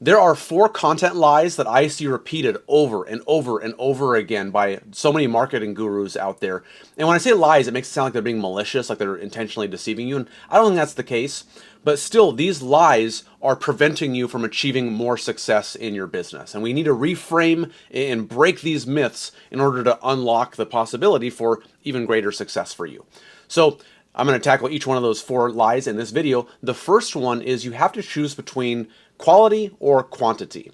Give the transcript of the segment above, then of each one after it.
There are 4 content lies that I see repeated over and over and over again by so many marketing gurus out there. And when I say lies, it makes it sound like they're being malicious, like they're intentionally deceiving you. And I don't think that's the case. But still, these lies are preventing you from achieving more success in your business. And we need to reframe and break these myths in order to unlock the possibility for even greater success for you. So I'm going to tackle each one of those 4 lies in this video. The first one is you have to choose between quality or quantity.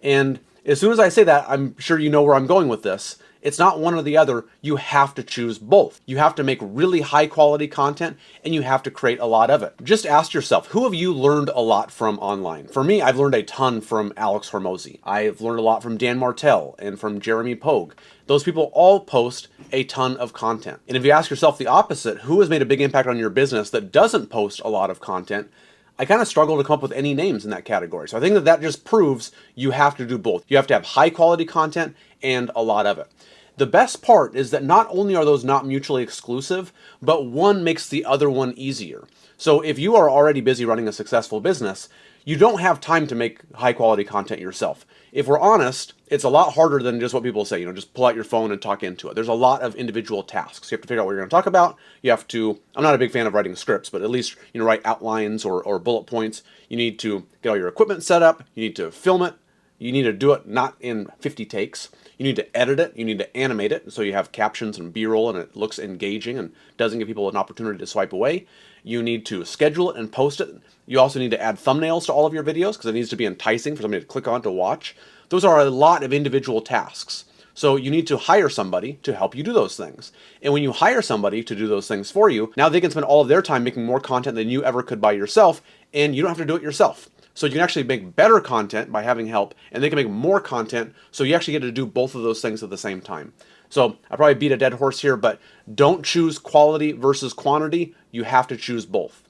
And as soon as I say that, I'm sure you know where I'm going with this. It's not one or the other. You have to choose both. You have to make really high quality content and you have to create a lot of it. Just ask yourself, who have you learned a lot from online? For me, I've learned a ton from Alex Hormozi. I've learned a lot from Dan Martell and from Jeremy Pogue. Those people all post a ton of content. And if you ask yourself the opposite, who has made a big impact on your business that doesn't post a lot of content? I kind of struggle to come up with any names in that category. So I think that that just proves you have to do both. You have to have high quality content and a lot of it. The best part is that not only are those not mutually exclusive, but one makes the other one easier. So if you are already busy running a successful business, you don't have time to make high quality content yourself. If we're honest, it's a lot harder than just what people say, just pull out your phone and talk into it. There's a lot of individual tasks. You have to figure out what you're going to talk about. You have to, I'm not a big fan of writing scripts, but at least, write outlines or bullet points. You need to get all your equipment set up. You need to film it. You need to do it not in 50 takes. You need to edit it. You need to animate it so you have captions and B-roll and it looks engaging and doesn't give people an opportunity to swipe away. You need to schedule it and post it. You also need to add thumbnails to all of your videos because it needs to be enticing for somebody to click on to watch. Those are a lot of individual tasks. So you need to hire somebody to help you do those things. And when you hire somebody to do those things for you, now they can spend all of their time making more content than you ever could by yourself, and you don't have to do it yourself. So you can actually make better content by having help, and they can make more content, so you actually get to do both of those things at the same time. So I probably beat a dead horse here, but don't choose quality versus quantity. You have to choose both.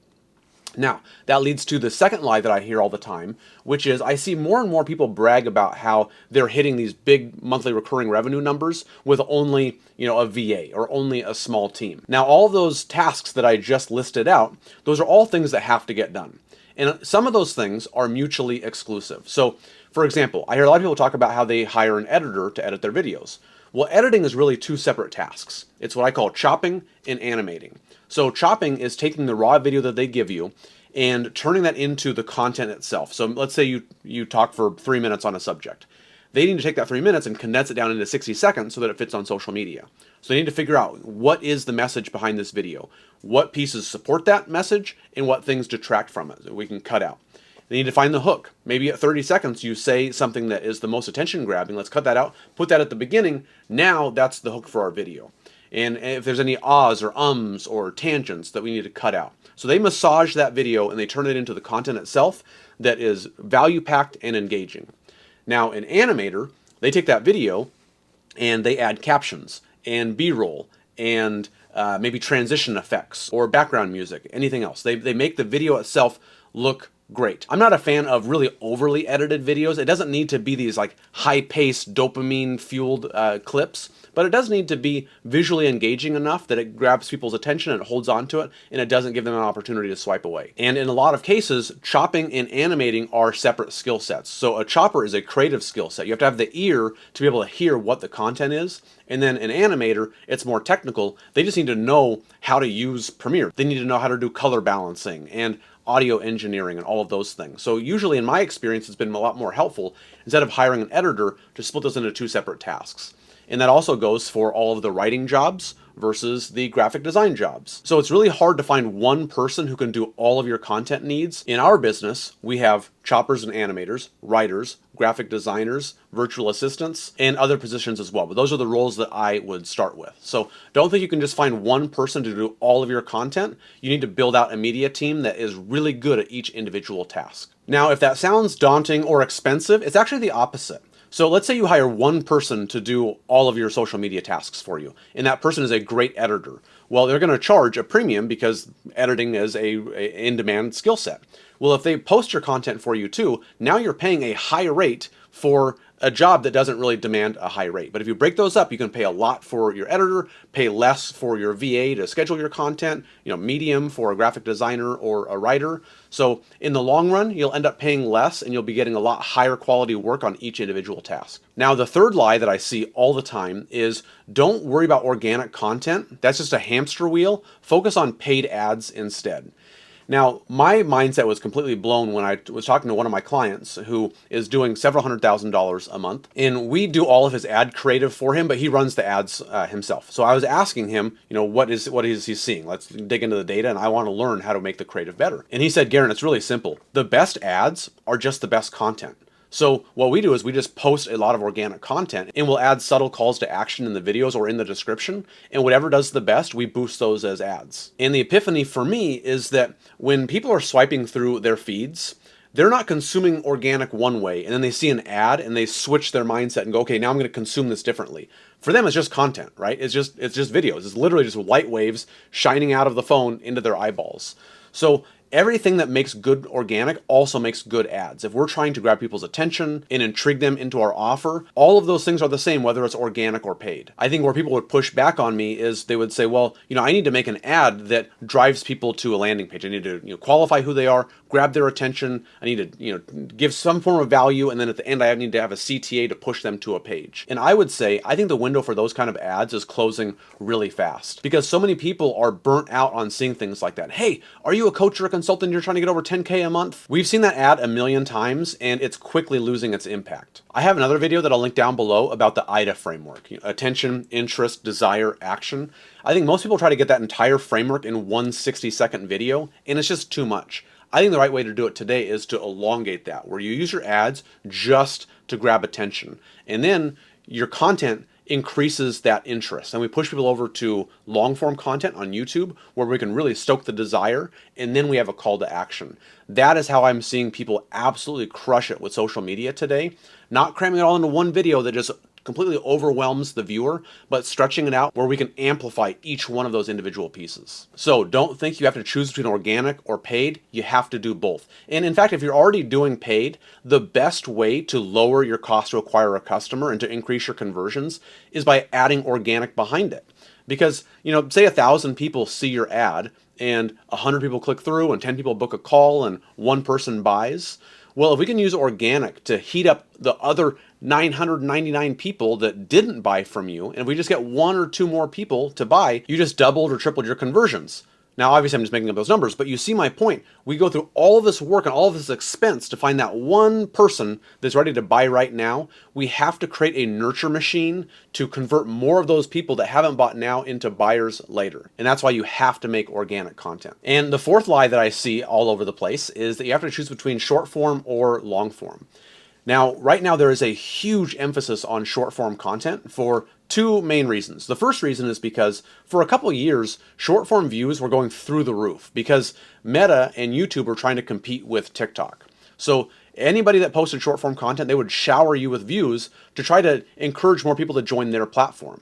Now, that leads to the second lie that I hear all the time, which is I see more and more people brag about how they're hitting these big monthly recurring revenue numbers with only, a VA or only a small team. Now, all those tasks that I just listed out, those are all things that have to get done. And some of those things are mutually exclusive. So, for example, I hear a lot of people talk about how they hire an editor to edit their videos. Well, editing is really 2 separate tasks. It's what I call chopping and animating. So chopping is taking the raw video that they give you and turning that into the content itself. So let's say you talk for 3 minutes on a subject. They need to take that 3 minutes and condense it down into 60 seconds so that it fits on social media. So they need to figure out what is the message behind this video, what pieces support that message, and what things detract from it that we can cut out. They need to find the hook. Maybe at 30 seconds you say something that is the most attention grabbing. Let's cut that out, put that at the beginning. Now that's the hook for our video. And if there's any ahs or ums or tangents that we need to cut out. So they massage that video and they turn it into the content itself that is value packed and engaging. Now an animator, they take that video and they add captions and B-roll and maybe transition effects or background music, anything else. They make the video itself look great. I'm not a fan of really overly edited videos. It doesn't need to be these like high-paced, dopamine-fueled clips, but it does need to be visually engaging enough that it grabs people's attention and it holds on to it, and it doesn't give them an opportunity to swipe away. And in a lot of cases, chopping and animating are separate skill sets. So a chopper is a creative skill set. You have to have the ear to be able to hear what the content is, and then an animator, it's more technical. They just need to know how to use Premiere. They need to know how to do color balancing and audio engineering and all of those things. So usually in my experience, it's been a lot more helpful instead of hiring an editor to split those into 2 separate tasks. And that also goes for all of the writing jobs versus the graphic design jobs. So it's really hard to find one person who can do all of your content needs. In our business, we have choppers and animators, writers, graphic designers, virtual assistants, and other positions as well. But those are the roles that I would start with. So don't think you can just find one person to do all of your content. You need to build out a media team that is really good at each individual task. Now, if that sounds daunting or expensive, it's actually the opposite. So let's say you hire one person to do all of your social media tasks for you, and that person is a great editor. Well, they're going to charge a premium because editing is a in-demand skill set. Well, if they post your content for you too, now you're paying a high rate for a job that doesn't really demand a high rate. But if you break those up, you can pay a lot for your editor, pay less for your VA to schedule your content, medium for a graphic designer or a writer. So in the long run, you'll end up paying less and you'll be getting a lot higher quality work on each individual task. Now, the third lie that I see all the time is don't worry about organic content. That's just a hamster wheel. Focus on paid ads instead. Now, my mindset was completely blown when I was talking to one of my clients who is doing several $100,000 a month, and we do all of his ad creative for him, but he runs the ads himself. So I was asking him, what is he seeing? Let's dig into the data, and I want to learn how to make the creative better. And he said, Garen, it's really simple. The best ads are just the best content. So what we do is we just post a lot of organic content and we'll add subtle calls to action in the videos or in the description, and whatever does the best, we boost those as ads. And the epiphany for me is that when people are swiping through their feeds, they're not consuming organic one way and then they see an ad and they switch their mindset and go, okay, now I'm going to consume this differently. For them, it's just content, right? It's just videos. It's literally just light waves shining out of the phone into their eyeballs. So everything that makes good organic also makes good ads. If we're trying to grab people's attention and intrigue them into our offer, all of those things are the same, whether it's organic or paid. I think where people would push back on me is they would say, well, I need to make an ad that drives people to a landing page. I need to qualify who they are, grab their attention. I need to give some form of value, and then at the end I need to have a CTA to push them to a page. And I would say I think the window for those kind of ads is closing really fast because so many people are burnt out on seeing things like that. Hey, are you a coach or a consultant? You're trying to get over 10K a month? We've seen that ad a million times and it's quickly losing its impact. I have another video that I'll link down below about the IDA framework, attention, interest, desire, action. I think most people try to get that entire framework in one 60-second video, and it's just too much. I think the right way to do it today is to elongate that, where you use your ads just to grab attention. And then your content increases that interest. And we push people over to long form content on YouTube where we can really stoke the desire, and then we have a call to action. That is how I'm seeing people absolutely crush it with social media today. Not cramming it all into one video that just completely overwhelms the viewer, but stretching it out where we can amplify each one of those individual pieces. So don't think you have to choose between organic or paid. You have to do both. And in fact, if you're already doing paid, the best way to lower your cost to acquire a customer and to increase your conversions is by adding organic behind it. Because, say 1,000 people see your ad and 100 people click through and 10 people book a call and one person buys. Well, if we can use organic to heat up the other 999 people that didn't buy from you, and if we just get one or two more people to buy, you just doubled or tripled your conversions. Now, obviously, I'm just making up those numbers, but you see my point. We go through all of this work and all of this expense to find that one person that's ready to buy right now. We have to create a nurture machine to convert more of those people that haven't bought now into buyers later. And that's why you have to make organic content. And the fourth lie that I see all over the place is that you have to choose between short form or long form. Now, right now, there is a huge emphasis on short form content for two main reasons. The first reason is because for a couple of years, short form views were going through the roof because Meta and YouTube were trying to compete with TikTok. So anybody that posted short form content, they would shower you with views to try to encourage more people to join their platform.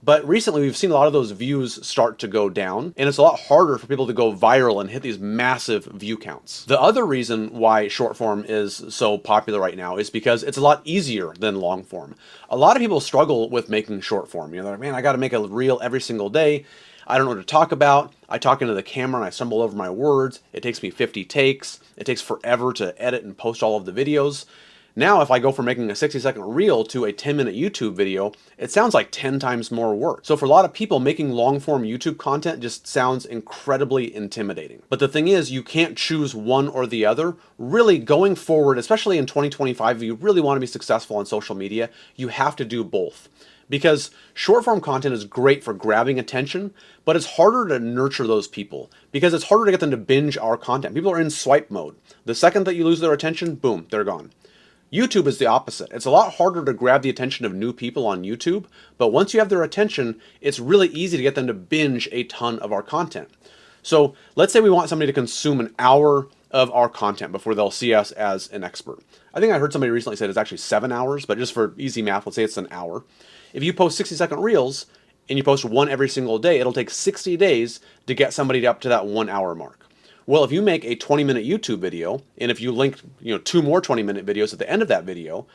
But recently, we've seen a lot of those views start to go down, and it's a lot harder for people to go viral and hit these massive view counts. The other reason why short form is so popular right now is because it's a lot easier than long form. A lot of people struggle with making short form. They're like, man, I got to make a reel every single day. I don't know what to talk about. I talk into the camera and I stumble over my words. It takes me 50 takes. It takes forever to edit and post all of the videos. Now, if I go from making a 60-second reel to a 10-minute YouTube video, it sounds like 10 times more work. So for a lot of people, making long-form YouTube content just sounds incredibly intimidating. But the thing is, you can't choose one or the other. Really, going forward, especially in 2025, if you really want to be successful on social media, you have to do both. Because short-form content is great for grabbing attention, but it's harder to nurture those people because it's harder to get them to binge our content. People are in swipe mode. The second that you lose their attention, boom, they're gone. YouTube is the opposite. It's a lot harder to grab the attention of new people on YouTube, but once you have their attention, it's really easy to get them to binge a ton of our content. So let's say we want somebody to consume an hour of our content before they'll see us as an expert. I think I heard somebody recently say it's actually 7 hours, but just for easy math, let's say it's an hour. If you post 60-second reels and you post one every single day, it'll take 60 days to get somebody up to that 1 hour mark. Well, if you make a 20-minute YouTube video, and if you link, 2 more 20-minute videos at the end of that video,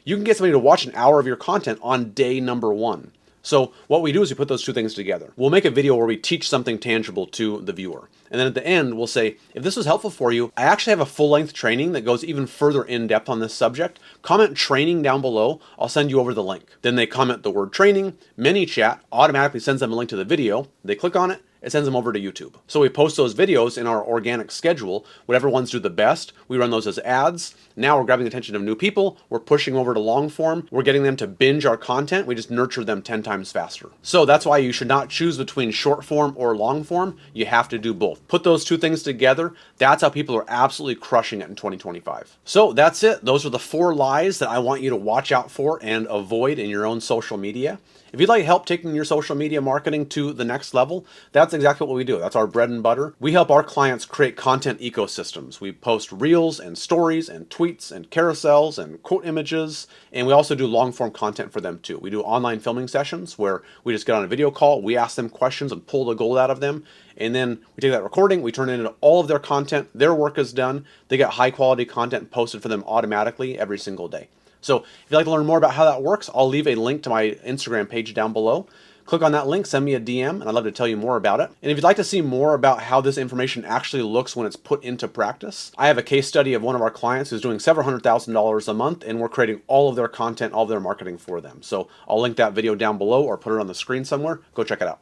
You can get somebody to watch an hour of your content on day number 1. So what we do is we put those two things together. We'll make a video where we teach something tangible to the viewer. And then at the end, we'll say, if this was helpful for you, I actually have a full-length training that goes even further in depth on this subject. Comment training down below. I'll send you over the link. Then they comment the word training. ManyChat automatically sends them a link to the video. They click on it. It sends them over to YouTube. So we post those videos in our organic schedule. Whatever ones do the best, we run those as ads. Now we're grabbing the attention of new people. We're pushing over to long form. We're getting them to binge our content. We just nurture them 10 times faster. So that's why you should not choose between short form or long form. You have to do both. Put those two things together. That's how people are absolutely crushing it in 2025. So that's it. Those are the 4 lies that I want you to watch out for and avoid in your own social media. If you'd like help taking your social media marketing to the next level, that's exactly what we do. That's our bread and butter. We help our clients create content ecosystems. We post reels and stories and tweets and carousels and quote images, and we also do long form content for them too. We do online filming sessions where we just get on a video call, we ask them questions and pull the gold out of them, and then we take that recording, we turn it into all of their content, their work is done, they get high quality content posted for them automatically every single day. So if you'd like to learn more about how that works, I'll leave a link to my Instagram page down below. Click on that link, send me a DM, and I'd love to tell you more about it. And if you'd like to see more about how this information actually looks when it's put into practice, I have a case study of one of our clients who's doing several $100,000 a month, and we're creating all of their content, all of their marketing for them. So I'll link that video down below or put it on the screen somewhere. Go check it out.